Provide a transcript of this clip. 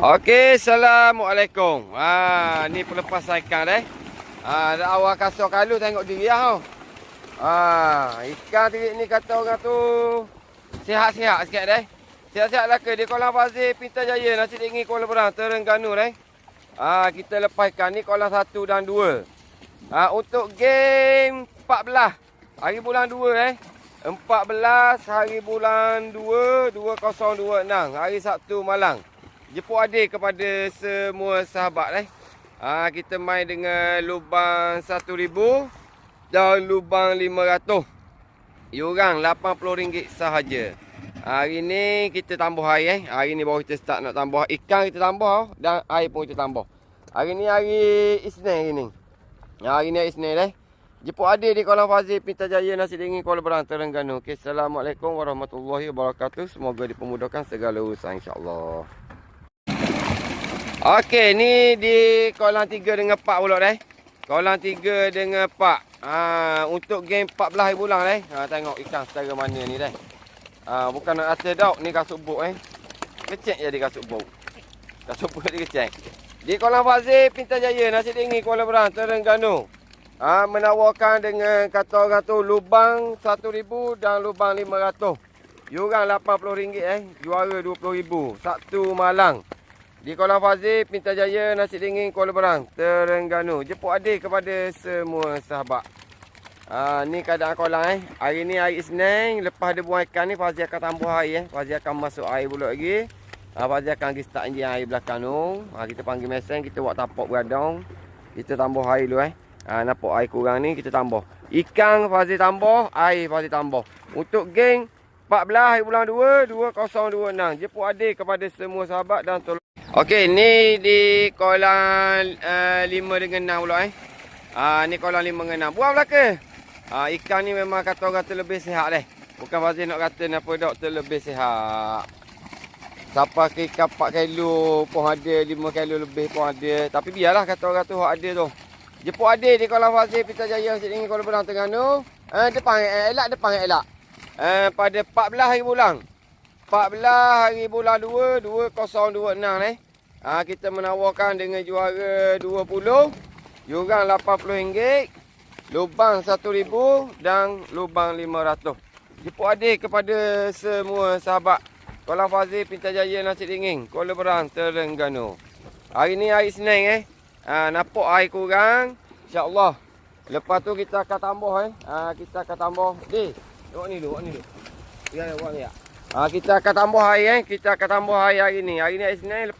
Okey, Assalamualaikum. Ni pelepas ikan dah awal kasar kalu tengok diri tau. Ikan terik ni kata orang tu sihat-sihat sikit Sihat-sihat lah ke di Kolam Fazil Pintar Jaya Nasi Dingin Kuala Berang Terengganu kita lepas ikan ni kolam 1 dan 2. Untuk game 14 hari bulan 2 14 hari bulan 2 2026 hari Sabtu malang. Jemput adik kepada semua sahabat kita main dengan lubang 1000 dan lubang 500. Iuran RM80 sahaja. Hari ni kita tambah air Hari ni baru kita start nak tambah ikan, kita tambah dan air pun kita tambah. Hari ni hari Isnin hari ni hari Isnin Jemput adik di Kolam Fazil Pintar Jaya Nasi Dingin Kuala Berang Terengganu. Okay, Assalamualaikum warahmatullahi wabarakatuh. Semoga dipermudahkan segala urusan insya-Allah. Okey, ni di kolam 3 dengan 4 pula Kolam 3 dengan 4. Untuk game 14 hari bulan tengok ikan secara mana ni bukan nak kata dauk ni kasut buk Kecek jadi kasut buk. Kasut buk dia kecek. Di Kolam Fazil Pintar Jaya Nasi Dingin Kuala Berang Terengganu. Menawarkan dengan kata orang tu lubang 1000 dan lubang 500. Yuran RM80 juara RM20,000 Sabtu malang. Di Kolam Fazil Pintar Jaya Nasi Dingin Kuala Berang Terengganu. Jemput adik kepada semua sahabat. Ni keadaan kolam Hari ni hari Isnin. Lepas dia buang ikan ni Fazil akan tambah air Fazil akan masuk air pula lagi. Fazil akan pergi start enjin air belakang tu. Kita panggil mesin, kita buat tapak beradang. Kita tambah air dulu nampak air kurang ni kita tambah. Ikan Fazil tambah, air Fazil tambah. Untuk geng 14 hari bulan 2 2026. Jemput adik kepada semua sahabat dan tolong. Okey, ni di kolam 5 dengan 6 pula ni kolam 5 dengan 6. Buang belaka. Ikan ni memang kata orang terlebih sihat Bukan Fazil nak kata apa dok, terlebih sihat. Sampai ke ikan 4 kilo pun ada, 5 kilo lebih pun ada. Tapi biarlah kata orang tu hak ada tu. Jemput adik di Kolam Fazil Pintar Jaya Nasi Dingin Kuala Berang Terengganu. Depan elak. Pada 14 hari bulan 2 2026 kita menawarkan dengan juara 20, yuran RM80, lubang 1000 dan lubang 500. Jemput adik kepada semua sahabat Kolam Fazil Pintar Jaya Nasi Dingin Kuala Berang Terengganu. Hari ni hari Isnin nampak air kurang, insya-Allah. Lepas tu kita akan tambah kita akan tambah Duk ni duk. Ya, buang ya. Kita akan tambah air kita akan tambah air hari ni. Hari ni hari Isnin.